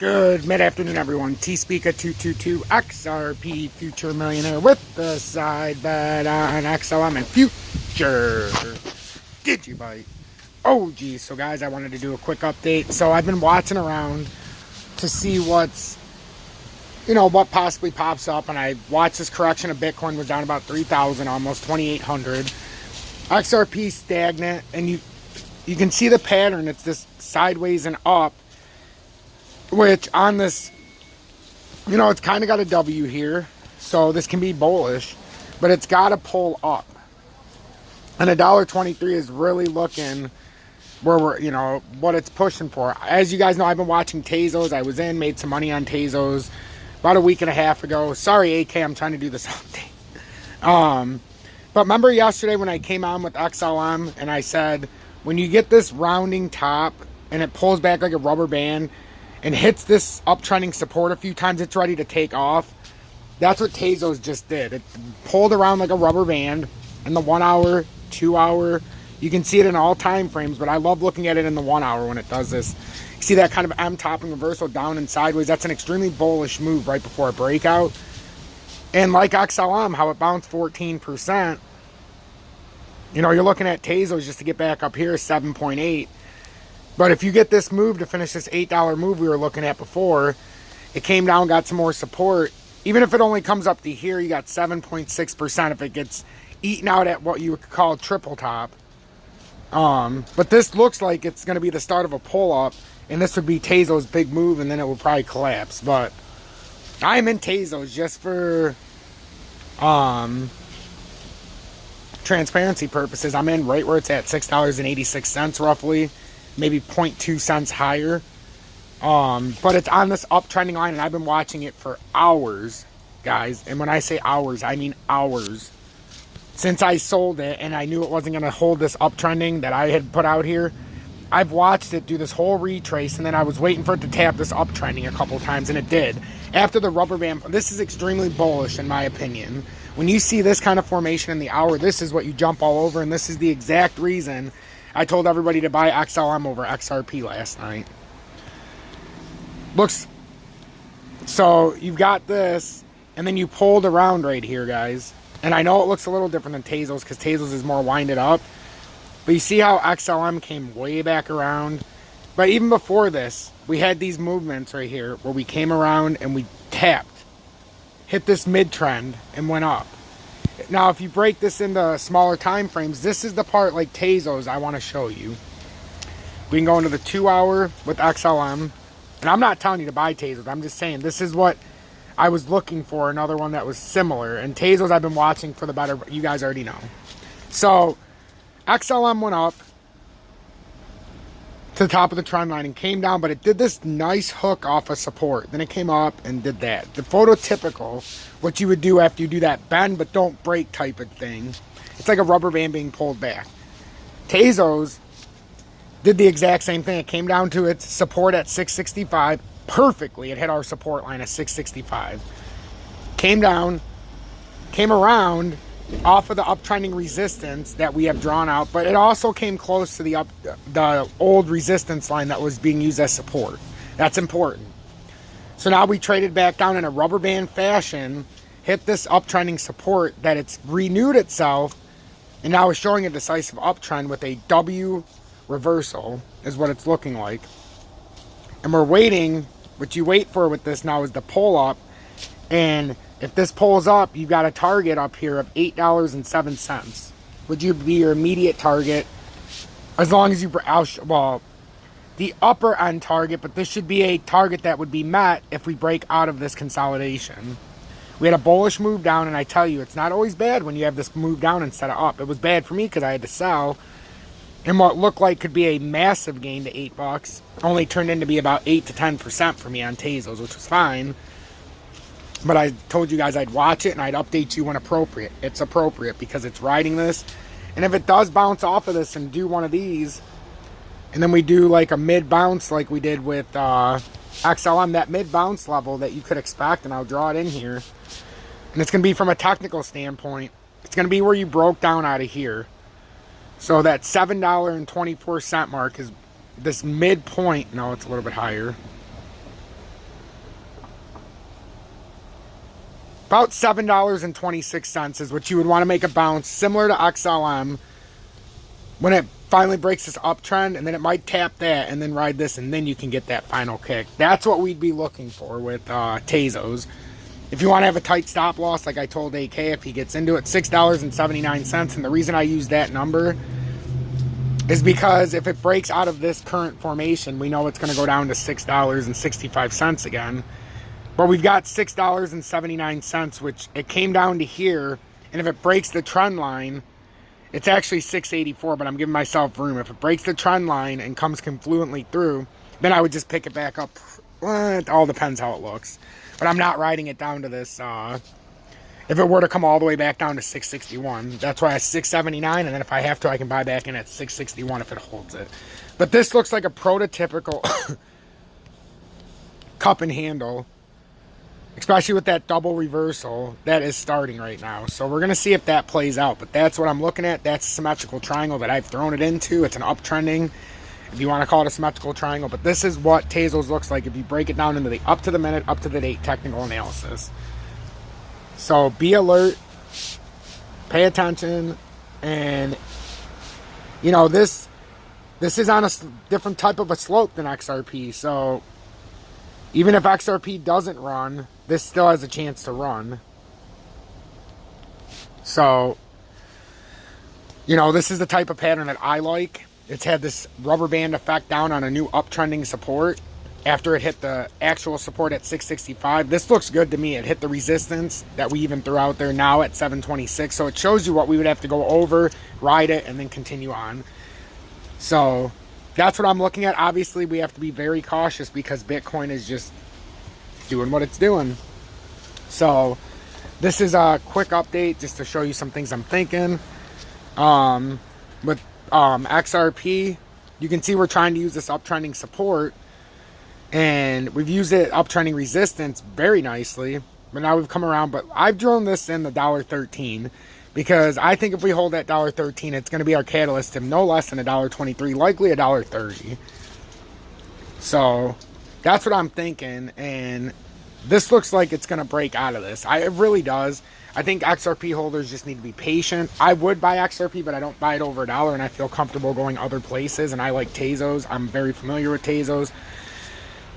Good mid-afternoon, everyone. T-Speaker 222 XRP Future Millionaire with the side bet on XLM and Future DGB. Oh, geez. So, guys, I wanted to do a quick update. So, I've been watching around to see what possibly pops up. And I watched this correction of Bitcoin was down about 3,000, almost 2,800. XRP stagnant. And you can see the pattern. It's this sideways and up. Which on this, it's kind of got a W here. So this can be bullish. But it's got to pull up. And $1.23 is really looking where we're, what it's pushing for. As you guys know, I've been watching TEZOS. I was made some money on TEZOS about a week and a half ago. Sorry, AK, I'm trying to do this update. But remember yesterday when I came on with XLM and I said, when you get this rounding top and it pulls back like a rubber band, and hits this uptrending support a few times, it's ready to take off. That's what TEZOS just did. It pulled around like a rubber band in the 1 hour, 2 hour. You can see it in all time frames, but I love looking at it in the 1 hour when it does this. You see that kind of M topping reversal down and sideways. That's an extremely bullish move right before a breakout. And like XLM, how it bounced 14%. You're looking at TEZOS just to get back up here, 7.8. But if you get this move to finish this $8 move we were looking at before, it came down, got some more support. Even if it only comes up to here, you got 7.6% if it gets eaten out at what you would call triple top. But this looks like it's going to be the start of a pull-up, and this would be TEZOS' big move, and then it will probably collapse. But I'm in TEZOS just for transparency purposes. I'm in right where it's at, $6.86 roughly. Maybe 0.2 cents higher. But it's on this uptrending line, and I've been watching it for hours, guys. And when I say hours, I mean hours. Since I sold it and I knew it wasn't going to hold this uptrending that I had put out here, I've watched it do this whole retrace, and then I was waiting for it to tap this uptrending a couple times, and it did. After the rubber band, this is extremely bullish in my opinion. When you see this kind of formation in the hour, this is what you jump all over, and this is the exact reason I told everybody to buy XLM over XRP last night. So you've got this, and then you pulled around right here, guys. And I know it looks a little different than TEZOS because TEZOS is more winded up. But you see how XLM came way back around. But even before this, we had these movements right here where we came around and we tapped, hit this mid-trend, and went up. Now, if you break this into smaller time frames, this is the part like TEZOS I want to show you. We can go into the 2 hour with XLM. And I'm not telling you to buy TEZOS. I'm just saying this is what I was looking for, another one that was similar. And TEZOS I've been watching for the better, you guys already know. So, XLM went up to the top of the trend line and came down, but it did this nice hook off of support. Then it came up and did that. The phototypical, what you would do after you do that bend but don't break type of thing. It's like a rubber band being pulled back. TEZOS did the exact same thing. It came down to its support at 665 perfectly. It hit our support line at 665. Came down, came around off of the uptrending resistance that we have drawn out, but it also came close to the old resistance line that was being used as support. That's important. So now we traded back down in a rubber band fashion, hit this uptrending support that it's renewed itself, and now it's showing a decisive uptrend with a W reversal is what it's looking like. And we're waiting, what you wait for with this now is the pull up, and if this pulls up, you've got a target up here of $8.07. Would you be your immediate target? As long as you, well, the upper end target, but this should be a target that would be met if we break out of this consolidation. We had a bullish move down, and I tell you, it's not always bad when you have this move down instead of up. It was bad for me because I had to sell. And what looked like could be a massive gain to $8 only turned into be about 8 to 10% for me on TEZOS, which was fine. But I told you guys I'd watch it and I'd update you when appropriate. It's appropriate because it's riding this. And if it does bounce off of this and do one of these, and then we do like a mid-bounce like we did with XLM, that mid-bounce level that you could expect, and I'll draw it in here. And it's going to be from a technical standpoint. It's going to be where you broke down out of here. So that $7.24 mark is this midpoint. No, it's a little bit higher. About $7.26 is what you would want to make a bounce, similar to XLM, when it finally breaks this uptrend, and then it might tap that and then ride this, and then you can get that final kick. That's what we'd be looking for with TEZOS. If you want to have a tight stop loss, like I told AK, if he gets into it, $6.79. And the reason I use that number is because if it breaks out of this current formation, we know it's going to go down to $6.65 again. But we've got $6.79, which it came down to here. And if it breaks the trend line, it's actually $6.84, but I'm giving myself room. If it breaks the trend line and comes confluently through, then I would just pick it back up. Well, it all depends how it looks. But I'm not riding it down to this. If it were to come all the way back down to $6.61, that's why it's $6.79. And then if I have to, I can buy back in at $6.61 if it holds it. But this looks like a prototypical cup and handle, especially with that double reversal that is starting right now. So we're going to see if that plays out. But that's what I'm looking at. That's a symmetrical triangle that I've thrown it into. It's an uptrending, if you want to call it a symmetrical triangle. But this is what TEZOS looks like if you break it down into the up to the minute, up to the date technical analysis. So be alert, pay attention, and you know, this is on a different type of a slope than XRP. So even if XRP doesn't run, this still has a chance to run. So, you know, this is the type of pattern that I like. It's had this rubber band effect down on a new uptrending support after it hit the actual support at 665. This looks good to me. It hit the resistance that we even threw out there now at 726. So it shows you what we would have to go over, ride it, and then continue on. So that's what I'm looking at. Obviously, we have to be very cautious because Bitcoin is just doing what it's doing. So this is a quick update just to show you some things I'm thinking. With XRP, you can see we're trying to use this uptrending support, and we've used it uptrending resistance very nicely, but now we've come around. But I've drawn this in the $1.13 because I think if we hold that $1.13, it's going to be our catalyst to no less than $1.23, likely $1.30. So that's what I'm thinking, and this looks like it's going to break out of this. It really does. I think XRP holders just need to be patient. I would buy XRP, but I don't buy it over $1, and I feel comfortable going other places, and I like TEZOS. I'm very familiar with TEZOS,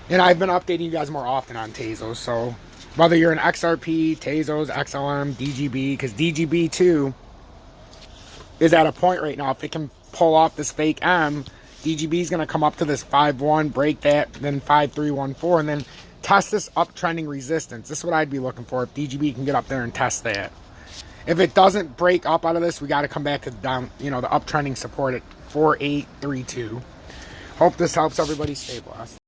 and I've been updating you guys more often on TEZOS. So whether you're an XRP, TEZOS, XLM, DGB, because DGB too is at a point right now. If it can pull off this fake M, DGB is going to come up to this 5.1, break that, then 5.314, and then test this uptrending resistance. This is what I'd be looking for if DGB can get up there and test that. If it doesn't break up out of this, we got to come back to the down, you know, the uptrending support at 4.832. Hope this helps everybody. Stay blessed.